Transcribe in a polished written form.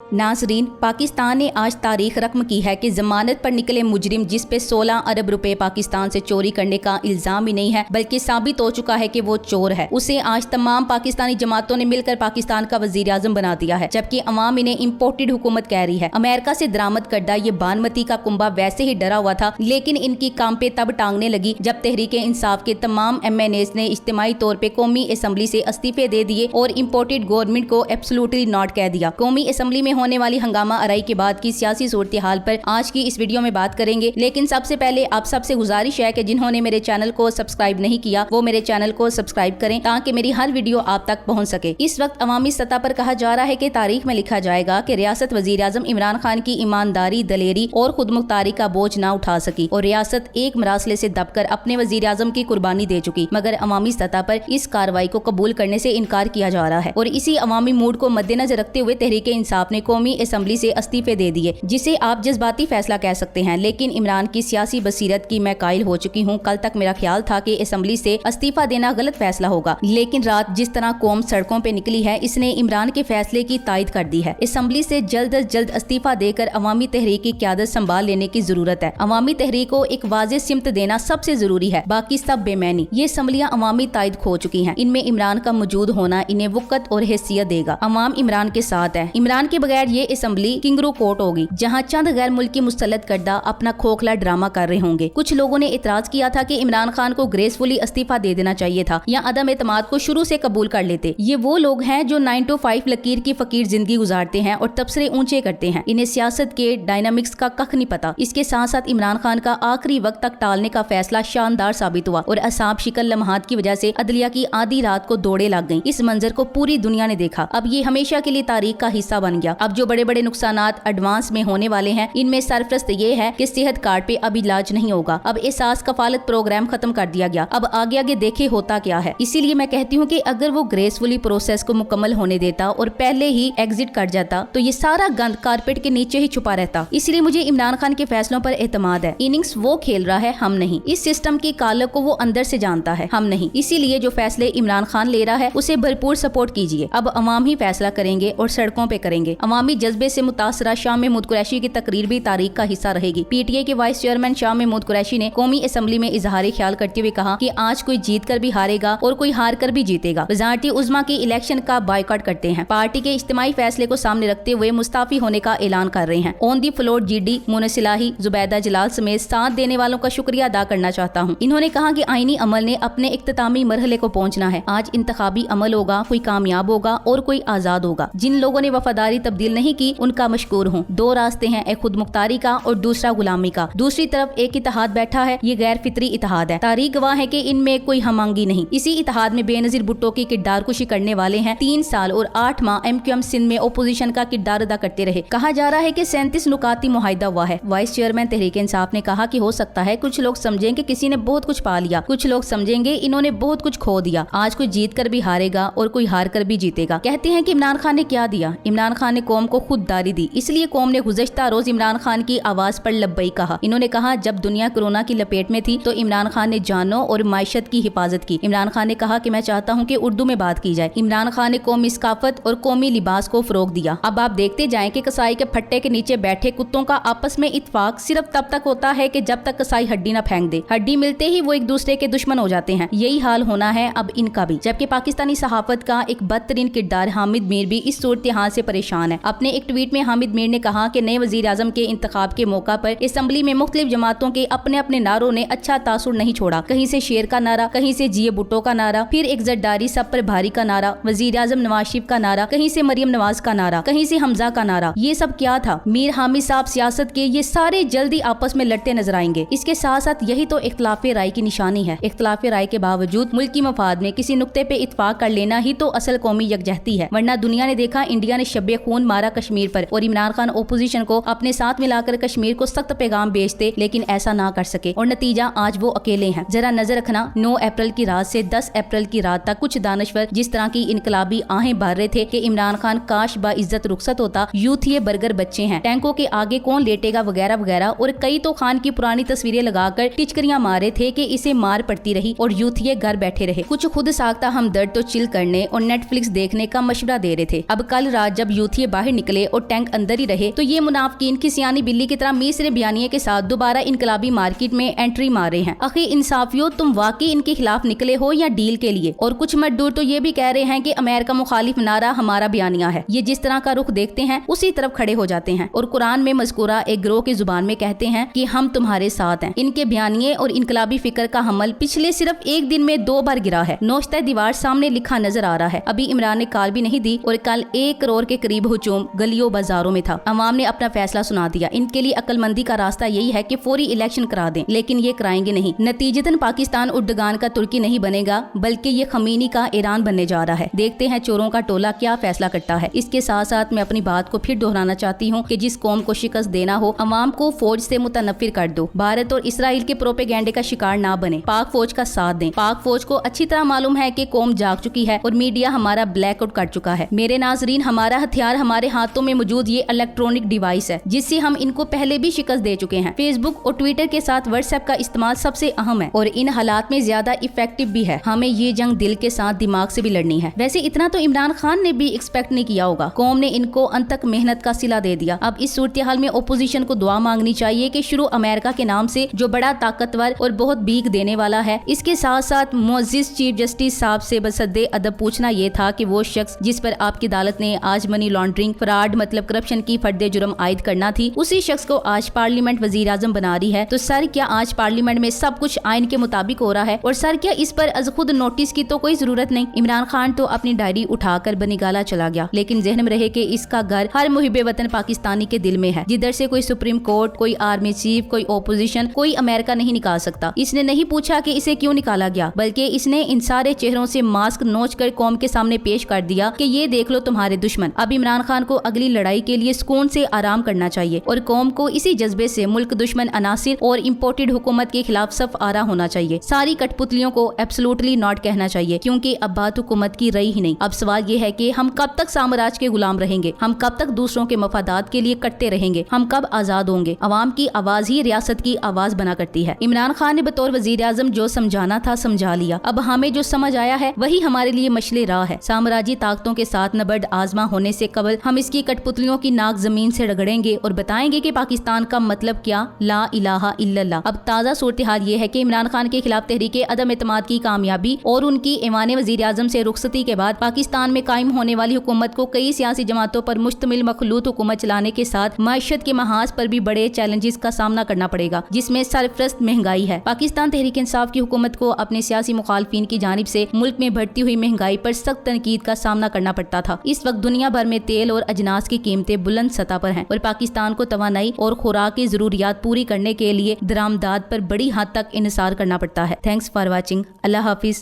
नाज़रीन, पाकिस्तान ने आज तारीख रकम की है कि जमानत पर निकले मुजरिम जिस पे 16 अरब रुपए पाकिस्तान से चोरी करने का इल्जाम ही नहीं है बल्कि साबित हो चुका है कि वो चोर है, उसे आज तमाम पाकिस्तानी जमातों ने मिलकर पाकिस्तान का वजीर आजम बना दिया है, जबकि अवाम इन्हें इम्पोर्टेड हुकूमत कह रही है। अमेरिका से दरामद करदा ये बानमती का कुंबा वैसे ही डरा हुआ था, लेकिन इनकी कांपे तब टांगने लगी जब तहरीक इंसाफ के तमाम MNAs ने इज्तिमाई तौर पे कौमी असम्बली से इस्तीफे दे दिए और इम्पोर्टेड गवर्नमेंट को एब्सोल्युटली नॉट कह दिया। कौमी असम्बली में होने वाली हंगामा आराई के बाद की सियासी सूरत हाल पर आज की इस वीडियो में बात करेंगे, लेकिन सबसे पहले आप सबसे गुजारिश है कि जिन्होंने मेरे चैनल को सब्सक्राइब नहीं किया वो मेरे चैनल को सब्सक्राइब करें ताकि मेरी हर वीडियो आप तक पहुंच सके। इस वक्त अवामी सतह पर कहा जा रहा है कि तारीख में लिखा जाएगा कि रियासत वजीर आजम इमरान खान की ईमानदारी, दलेरी और खुदमुख्तारी का बोझ न उठा सकी और रियासत एक मरासले से दबकर अपने वजीर आजम की कुर्बानी दे चुकी, मगर अवामी सतह पर इस कार्रवाई को कबूल करने से इनकार किया जा रहा है और इसी अवामी मूड को मद्देनजर रखते हुए तहरीक इंसाफ ने कौमी असम्बली से इस्तीफे दे दिए, जिसे आप जज्बाती फैसला कह सकते हैं। लेकिन इमरान की सियासी बसीरत की मैं कायल हो चुकी हूँ। कल तक मेरा ख्याल था कि असम्बली से इस्तीफा देना गलत फैसला होगा, लेकिन रात जिस तरह कौम सड़कों पे निकली है इसने इमरान के फैसले की तायद कर दी है। असम्बली से जल्द अज जल्द इस्तीफा देकर अवामी तहरीक की क़यादत संभाल लेने की जरूरत है। अवामी तहरीक को एक वाज़ेह सिमत देना सबसे जरूरी है, बाकी सब बेमैनी। ये असम्बलियां अवामी तायद खो चुकी हैं, इनमें इमरान का मौजूद होना इन्हें वक़्त और हैसियत देगा। अवाम इमरान के साथ है। इमरान के बगैर ये असम्बली किंगरू कोर्ट होगी जहाँ चंद गैर मुल्की मुस्तलद करदा अपना खोखला ड्रामा कर रहे होंगे। कुछ लोगों ने इतराज किया था कि इमरान खान को ग्रेसफुली इस्तीफा दे देना चाहिए था या अदम एतमाद को शुरू से कबूल कर लेते। ये वो लोग हैं जो 9 to 5 लकीर की फकीर जिंदगी गुजारते हैं और तबसरे ऊंचे करते हैं। इन्हें सियासत के डायनामिक्स का कख नहीं पता। इसके साथ साथ इमरान खान का आखिरी वक्त तक टालने का फैसला शानदार साबित हुआ और असाब शिकल लम्हात की वजह से अदलिया की आधी रात को दौड़े लग गई। इस मंजर को पूरी दुनिया ने देखा। अब ये हमेशा के लिए तारीख का हिस्सा बन गया। अब जो बड़े बड़े नुकसानात एडवांस में होने वाले हैं इनमें सरफरस्त ये है कि सेहत कार्ड पे अब इलाज नहीं होगा। अब एहसास कफालत प्रोग्राम खत्म कर दिया गया। अब आगे आगे देखे होता क्या है। इसीलिए मैं कहती हूँ कि अगर वो ग्रेसफुली प्रोसेस को मुकम्मल होने देता और पहले ही एग्जिट कर जाता तो ये सारा गंद कारपेट के नीचे ही छुपा रहता। इसलिए मुझे इमरान खान के फैसलों पर एतमाद है। इनिंग्स वो खेल रहा है, हम नहीं। इस सिस्टम की कालक को वो अंदर से जानता है, हम नहीं। इसीलिए जो फैसले इमरान खान ले रहा है उसे भरपूर सपोर्ट कीजिए। अब अवाम ही फैसला करेंगे और सड़कों पे करेंगे। अवामी जज्बे से मुतासरा शाह महमूद कुरैशी की तकरीर भी तारीख का हिस्सा रहेगी। PTI के वाइस चेयरमैन शाह महमूद कुरैशी ने कौमी असम्बली में इजहार ख्याल करते हुए कहा कि आज कोई जीत कर भी हारेगा और कोई हार कर भी जीतेगा। वज़ारती उज़्मा की इलेक्शन का बायकॉट करते हैं। पार्टी के इज्तिमाई फैसले को सामने रखते हुए मुस्ताफी होने का ऐलान कर रहे हैं। On the floor GD Moonis Elahi, Zubaida Jalal समेत साथ देने वालों का शुक्रिया अदा करना चाहता हूँ। इन्होंने कहा कि आईनी अमल ने अपने इख्तितामी मरहले को पहुँचना है। आज इंतखाबी अमल होगा, कोई कामयाब होगा और कोई आजाद होगा। जिन लोगों ने वफादारी तब्दील नहीं की उनका मशकूर हूँ। दो रास्ते हैं, एक खुद मुख्तारी का और दूसरा गुलामी का। दूसरी तरफ एक इत्तेहाद बैठा है, ये गैर फितरी इत्तेहाद है। तारीख गवाह है कि इनमें कोई हमआंगी नहीं। इसी इत्तेहाद में बेनजीर भुट्टो की किरदार कुशी करने वाले हैं। 3 साल और 8 माह MQM सिंध में ओपोजिशन का किरदार अदा करते रहे। कहा जा रहा है कि 37 नुकाती मुआहिदा हुआ है। वाइस चेयरमैन तहरीक इंसाफ ने कहा कि हो सकता है कुछ लोग समझें कि किसी ने बहुत कुछ पा लिया, कुछ लोग समझेंगे इन्होंने बहुत कुछ खो दिया। आज कोई जीत कर भी हारेगा और कोई हार कर भी जीतेगा। कहते हैं कि इमरान खान ने क्या दिया? इमरान खान ने कौम को खुददारी दी, इसलिए कौम ने गुज़श्ता रोज इमरान खान की आवाज पर लब्बई कहा। इन्होंने कहा जब दुनिया कोरोना की लपेट में थी तो इमरान खान ने जानों और माइशत की हिफाजत की। इमरान खान ने कहा कि मैं चाहता हूं कि उर्दू में बात की जाए। इमरान खान ने कौमी सकाफत और कौमी लिबास को फरोग दिया। अब आप देखते जाएं कि कसाई के फट्टे के नीचे बैठे कुत्तों का आपस में इत्तेफाक सिर्फ तब तक होता है कि जब तक कसाई हड्डी न फेंक दे। हड्डी मिलते ही वो एक दूसरे के दुश्मन हो जाते हैं। यही हाल होना है अब इनका भी। जबकि पाकिस्तानी सहाफत का एक बदतरीन किरदार हामिद मीर भी इस सूरत हाल से परेशान है। अपने एक ट्वीट में हामिद मीर ने कहा कि नए वजीर आजम के इंतखाब के मौका पर असम्बली में मुख्तलिफ जमातों के अपने अपने नारों ने अच्छा तासुर नहीं छोड़ा। कहीं से शेर का नारा, कहीं से जिए भुट्टो का नारा, फिर एक जरदारी सब पर भारी का नारा, वजीर आजम नवाज शरीफ का नारा, कहीं से मरियम नवाज का नारा, कहीं से हमजा का नारा। ये सब क्या था? मीर हामिद साहब सियासत के ये सारे जल्दी आपस में लड़ते नजर आएंगे। इसके साथ साथ यही तो इख्तिलाफ राय की निशानी है। इख्तिलाफ राय के बावजूद मुल्की मफाद में किसी नुक्ते पे इत्तफाक कर लेना ही तो असल कौमी यकजहती है। वरना दुनिया ने देखा इंडिया ने शब्बे खून मारा कश्मीर पर और इमरान खान ओपोजिशन को अपने साथ मिलाकर कश्मीर को सख्त पैगाम भेजते, लेकिन ऐसा ना कर सके और नतीजा आज वो अकेले हैं। जरा नजर रखना 9 अप्रैल की रात से 10 अप्रैल की रात तक कुछ दानश्वर जिस तरह की इनकलाबी आहें भर रहे थे कि इमरान खान काश बाइज्जत रुखसत होता, यूथ ये बर्गर बच्चे हैं, टैंकों के आगे कौन लेटेगा वगैरह वगैरह। और कई तो खान की पुरानी तस्वीरें लगाकर टिचकरियां मारे थे कि इसे मार पड़ती रही और यूथ ये घर बैठे रहे। कुछ खुद साख्ता हमदर्द तो चिल करने और नेटफ्लिक्स देखने का मशवरा दे रहे थे। अब कल रात जब यूथ ये बाहर निकले और टैंक अंदर ही रहे तो ये मुनाफिकीन की सियानी बिल्ली की तरह मिस्र बयानिए के साथ दोबारा इनकलाबी मार्केट में एंट्री मार रहे हैं। आखिर इंसाफियों, तुम वाकई इनके खिलाफ निकले हो या डील के लिए? और कुछ मजदूर तो ये भी कह रहे हैं कि अमेरिका मुखालिफ नारा हमारा बयानिया है। ये जिस तरह का रुख देखते हैं उसी तरफ खड़े हो जाते हैं और कुरान में मज़कूरा एक गिरोह की जुबान में कहते हैं कि हम तुम्हारे साथ हैं। इनके बयानिए और इनकलाबी फिक्र का हमल पिछले सिर्फ एक दिन में 2 बार गिरा है। नौश्ता दीवार सामने लिखा नजर आ रहा है। अभी इमरान ने कॉल भी नहीं दी और कल 1 करोड़ के करीब हुजूम गलियों बाजारों में था। अवाम ने अपना फैसला सुना दिया। इनके लिए अक्लमंदी का रास्ता यही है कि फौरी इलेक्शन करा दें, लेकिन ये कराएंगे नहीं। नतीजतन पाकिस्तान उर्दगान का तुर्की नहीं बनेगा बल्कि ये खमीनी का ईरान बनने जा रहा है। देखते हैं चोरों का टोला क्या फैसला करता है। इसके साथ साथ मैं अपनी बात को फिर दोहराना चाहती हूँ कि जिस कौम को शिकस्त देना हो अवाम को फौज से मुतनफिर कर दो। भारत और इसराइल के प्रोपेगेंडे का शिकार ना बने। पाक फौज का साथ दें। पाक फौज को अच्छी तरह मालूम है कि कौम जाग चुकी है और मीडिया हमारा ब्लैकआउट कर चुका है। मेरे नाजरीन, हमारा हथियार हमारे हाथों में मौजूद ये इलेक्ट्रॉनिक डिवाइस है जिससे हम इनको पहले भी शिकस्त दे चुके हैं। फेसबुक और ट्विटर के साथ व्हाट्सएप का इस्तेमाल सबसे अहम है और इन हालात में ज्यादा इफेक्टिव भी है। हमें ये जंग दिल के साथ दिमाग से भी लड़नी है। वैसे इतना तो इमरान खान ने भी एक्सपेक्ट नहीं किया होगा। कौम ने इनको अंत तक मेहनत का सिला दे दिया। अब इस सूरत हाल में ओपोजिशन को दुआ मांगनी चाहिए कि शुरू अमेरिका के नाम से जो बड़ा ताकतवर और बहुत भीख देने वाला है, इसके साथ साथ मुअज़्ज़िज़ चीफ जस्टिस साहब से बसद्दे अदब पूछना ये था कि वो शख्स जिस पर आपकी अदालत ने आज मनी लॉन्ड्रिंग, फ्रॉड मतलब करप्शन की फर्द जुर्म आयद करना थी, उसी शख्स को आज पार्लियामेंट वजीर आजम बना रही है। तो सर क्या आज पार्लियामेंट में सब कुछ आइन के मुताबिक हो रहा है? और सर क्या इस पर अज खुद नोटिस की तो कोई जरूरत नहीं? इमरान खान तो अपनी डायरी उठाकर बनीगाला चला गया, लेकिन जहन में रहे कि इसका घर हर मुहिब्बे वतन पाकिस्तानी के दिल में है, जिधर से कोई सुप्रीम कोर्ट, कोई आर्मी चीफ, कोई ओपोजिशन, कोई अमेरिका नहीं निकाल सकता। इसने नहीं पूछा कि इसे क्यों निकाला गया, बल्कि इसने इन सारे चेहरों से मास्क नोच कर कौम के सामने पेश कर दिया कि ये देख लो तुम्हारे दुश्मन। अब इमरान खान को अगली लड़ाई के लिए सुकून से आराम करना चाहिए और कौम को इसी जज्बे से मुल्क दुश्मन अनासिर और इम्पोर्टेड हुकूमत के खिलाफ सफ आरा होना चाहिए। सारी कठपुतलियों को एब्सोल्युटली नॉट कहना चाहिए, क्योंकि अब बात हुकूमत की रही ही नहीं। अब सवाल ये है कि हम कब तक साम्राज्य के गुलाम रहेंगे? हम कब तक दूसरों के मफादात के लिए कटते रहेंगे? हम कब आजाद होंगे? अवाम की आवाज ही रियासत की आवाज बना करती है। इमरान खान ने बतौर वजीर आजम जो समझाना था समझा लिया। अब हमें जो समझ आया है वही हमारे लिए मशले राह है। साम्राज्यी ताकतों के साथ नबर्द आजमा होने से कबल हम इसकी कठपुतलियों की नाक जमीन से रगड़ेंगे और बताएंगे कि पाकिस्तान का मतलब क्या, ला इलाहा इल्लल्लाह। अब ताज़ा सूरत हाल ये है कि इमरान खान के खिलाफ तहरीके अदम एतमाद की कामयाबी और उनकी ऐवान वजीर आजम से रुखसती के बाद पाकिस्तान में कायम होने वाली हुकूमत को कई सियासी जमातों पर मुश्तमिल मखलूत हुकूमत चलाने के साथ माशत के महाज पर भी बड़े चैलेंजेस का सामना करना पड़ेगा, जिसमें सरफरस्त महंगाई है। पाकिस्तान तहरीक इंसाफ की हुकूमत को अपने सियासी मुखालफिन की जानिब से मुल्क में बढ़ती हुई महंगाई पर सख्त तनकीद का सामना करना पड़ता था। इस वक्त दुनिया भर में तेल और अजनास की कीमतें बुलंद सतह पर हैं और पाकिस्तान को तवानाई और खुराक की जरूरियात पूरी करने के लिए दरामदाद पर बड़ी हद तक इन्हिसार करना पड़ता है। Thanks for watching. Allah Hafiz.